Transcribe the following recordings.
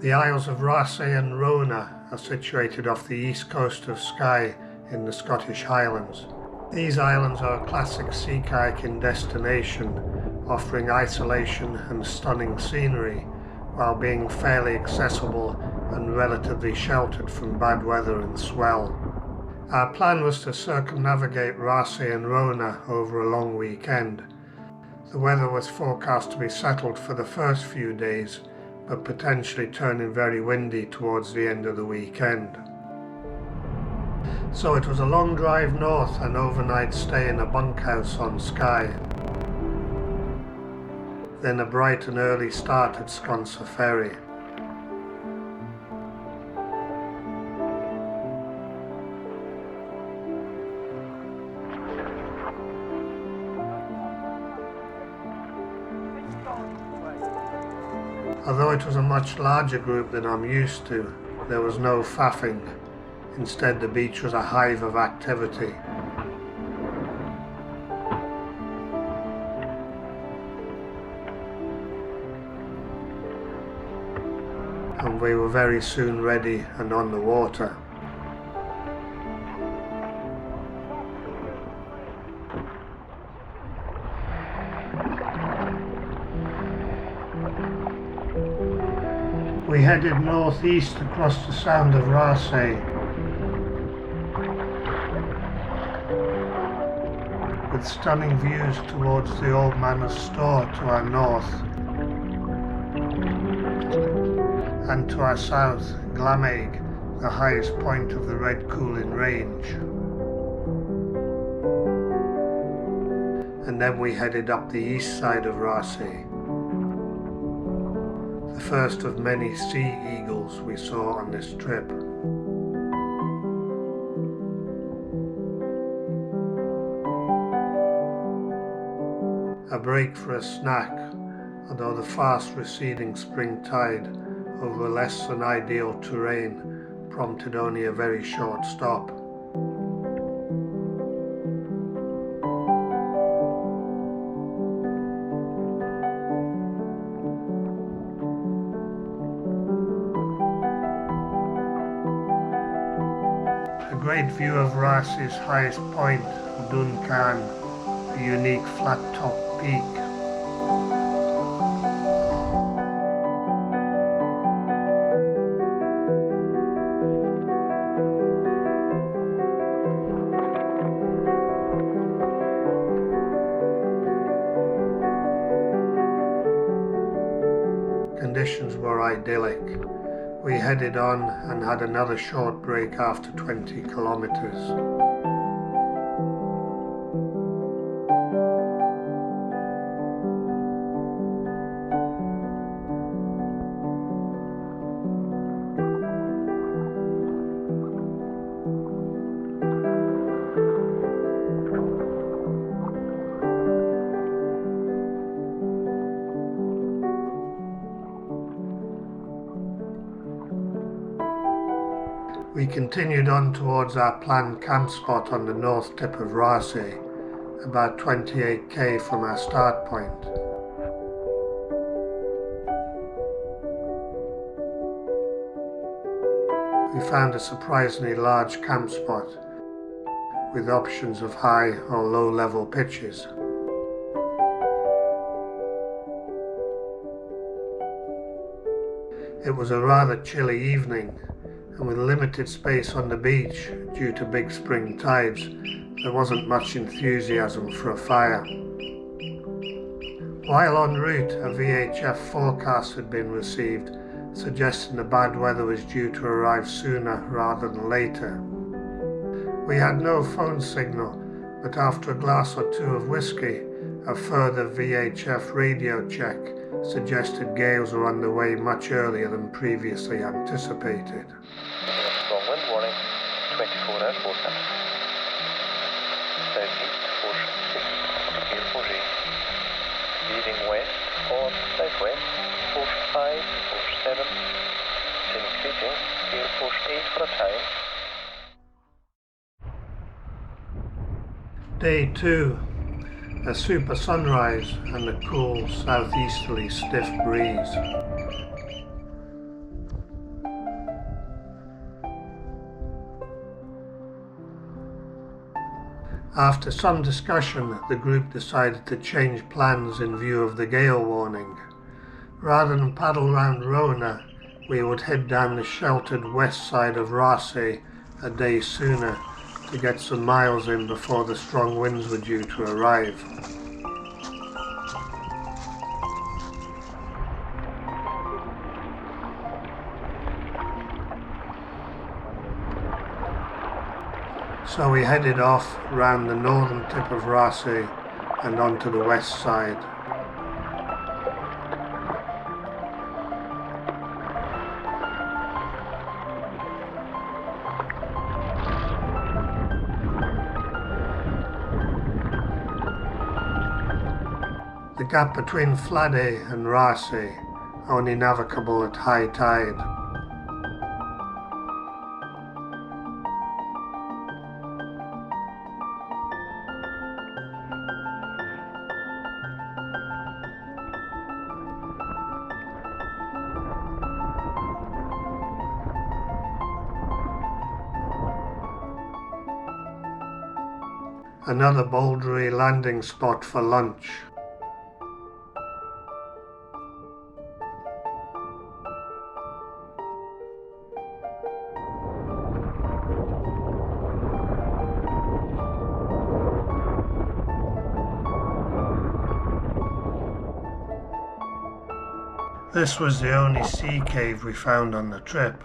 The Isles of Raasay and Rona are situated off the east coast of Skye in the Scottish Highlands. These islands are a classic sea kayaking destination, offering isolation and stunning scenery, while being fairly accessible and relatively sheltered from bad weather and swell. Our plan was to circumnavigate Raasay and Rona over a long weekend. The weather was forecast to be settled for the first few days, but potentially turning very windy towards the end of the weekend. So it was a long drive north and overnight stay in a bunkhouse on Skye. Then a bright and early start at Sconser ferry. Although it was a much larger group than I'm used to, there was no faffing. Instead, the beach was a hive of activity. And we were very soon ready and on the water. We headed northeast across the Sound of Raasay, with stunning views towards the Old Manor Store to our north, and to our south, Glameig, the highest point of the Red Coolin Range. And then we headed up the east side of Raasay, the first of many sea eagles we saw on this trip. A break for a snack, although the fast receding spring tide over less than ideal terrain prompted only a very short stop. A great view of Raasay's highest point, Duncan, a unique flat-top peak. Conditions were idyllic. We headed on and had another short break after 20 kilometers. We continued on towards our planned camp spot on the north tip of Raasay, about 28k from our start point. We found a surprisingly large camp spot, with options of high or low level pitches. It was a rather chilly evening, and with limited space on the beach due to big spring tides, there wasn't much enthusiasm for a fire. While en route, a VHF forecast had been received, suggesting the bad weather was due to arrive sooner rather than later. We had no phone signal, but after a glass or two of whiskey, a further VHF radio check suggested gales were underway much earlier than previously anticipated. Strong wind warning, 24 hours forecast. Southeast force 6, gale force 8. Veering west or southwest, force 5, force 7. Increasing, gale force 8 for a time. Day 2. A super sunrise and a cool southeasterly stiff breeze. After some discussion, the group decided to change plans in view of the gale warning. Rather than paddle round Rona, we would head down the sheltered west side of Raasay a day sooner to get some miles in before the strong winds were due to arrive. So we headed off round the northern tip of Raasay and onto the west side. The gap between Skye and Raasay, only navigable at high tide. Another bouldery landing spot for lunch. This was the only sea cave we found on the trip.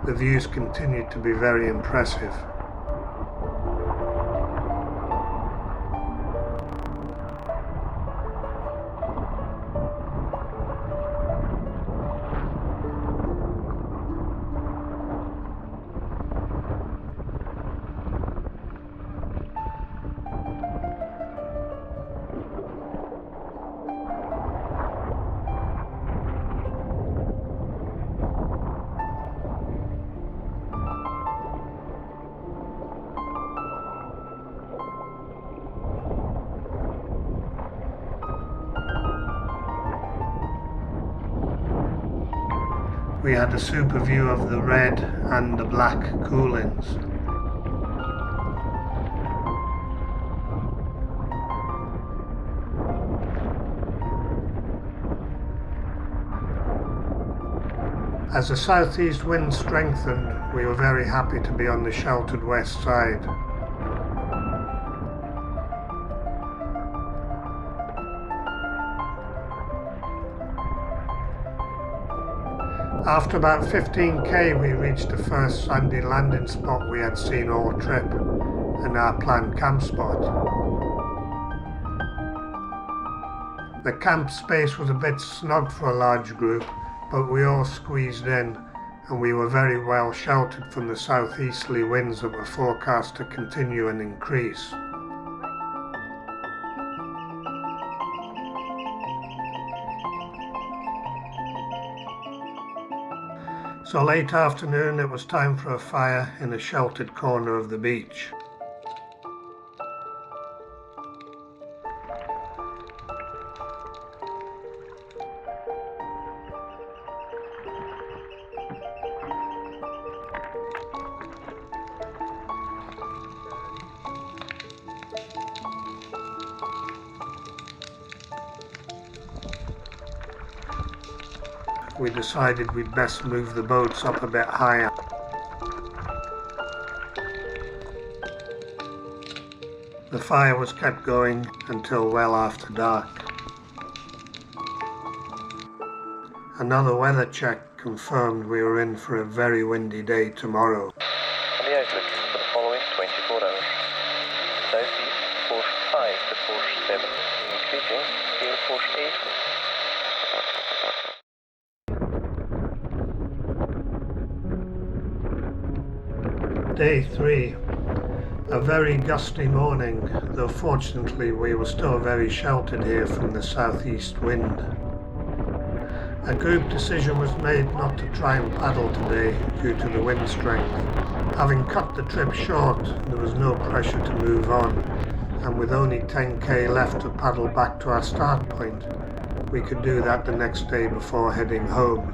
The views continued to be very impressive. We had a super view of the red and the black coolings. As the southeast wind strengthened, we were very happy to be on the sheltered west side. After about 15k we reached the first sandy landing spot we had seen all trip, and our planned camp spot. The camp space was a bit snug for a large group, but we all squeezed in, and we were very well sheltered from the southeasterly winds that were forecast to continue and increase. So late afternoon it was time for a fire in a sheltered corner of the beach. We decided we'd best move the boats up a bit higher. The fire was kept going until well after dark. Another weather check confirmed we were in for a very windy day tomorrow. And the outlook for the following 24 hours. Southeast, force 5 to force 7, increasing, gale force 8. Day 3. A very gusty morning, though fortunately we were still very sheltered here from the southeast wind. A group decision was made not to try and paddle today due to the wind strength. Having cut the trip short, there was no pressure to move on, and with only 10k left to paddle back to our start point, we could do that the next day before heading home.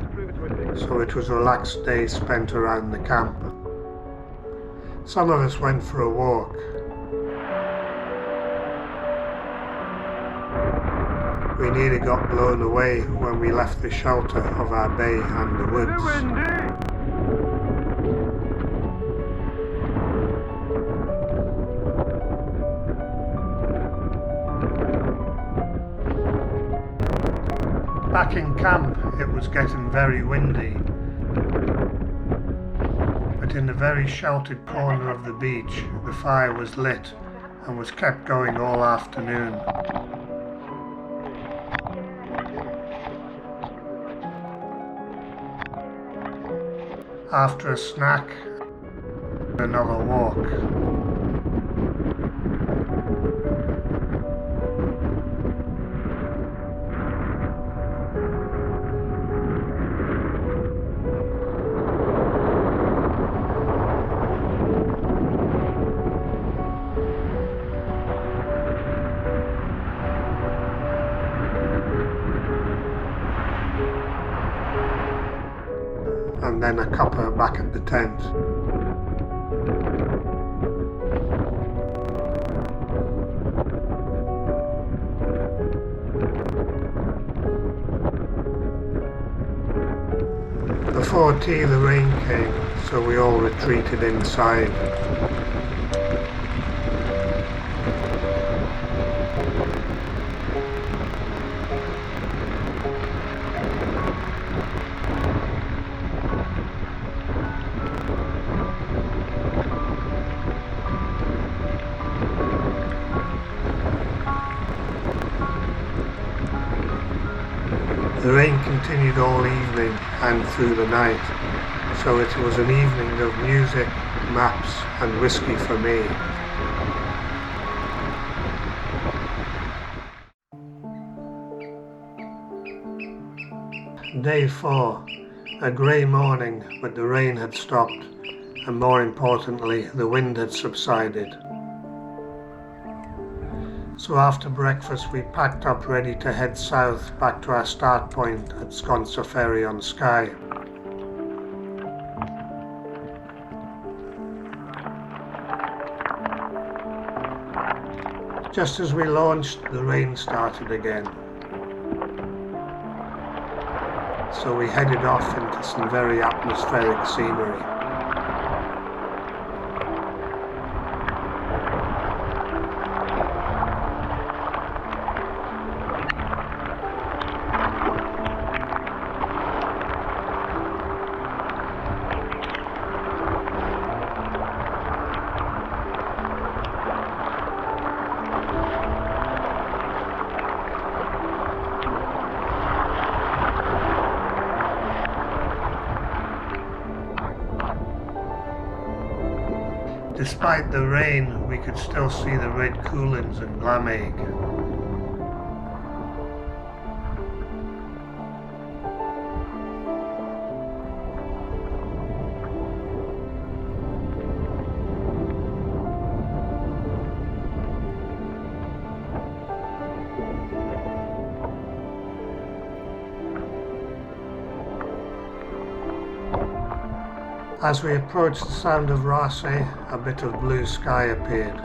So it was a relaxed day spent around the camp. Some of us went for a walk. We nearly got blown away when we left the shelter of our bay and the woods. Back in camp, it was getting very windy, but in the very sheltered corner of the beach, the fire was lit and was kept going all afternoon. After a snack, another walk. And then a cuppa back at the tent. Before tea the rain came, so we all retreated inside. The rain continued all evening and through the night, so it was an evening of music, maps and whiskey for me. Day 4. A grey morning, but the rain had stopped, and more importantly, the wind had subsided. So after breakfast we packed up ready to head south back to our start point at Sconser ferry on Skye. Just as we launched, the rain started again. So we headed off into some very atmospheric scenery. Despite the rain, we could still see the red coolins and Glamig. As we approached the sound of Raasay, a bit of blue sky appeared.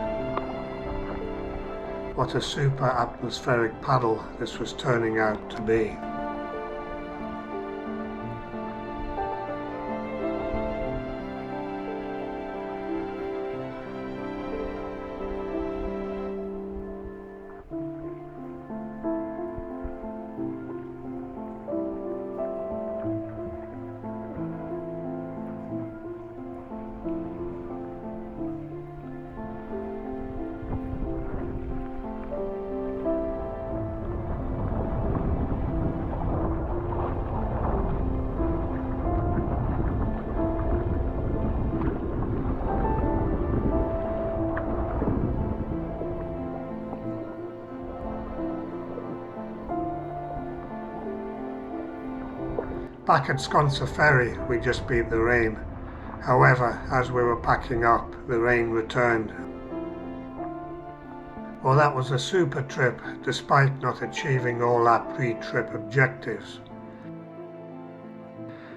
What a super atmospheric paddle this was turning out to be. Back at Sconser ferry we just beat the rain. However, as we were packing up, the rain returned. Well, that was a super trip, despite not achieving all our pre-trip objectives.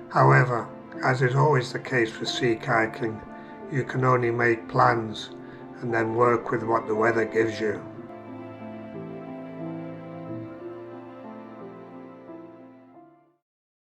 However, as is always the case for sea kayaking, you can only make plans and then work with what the weather gives you.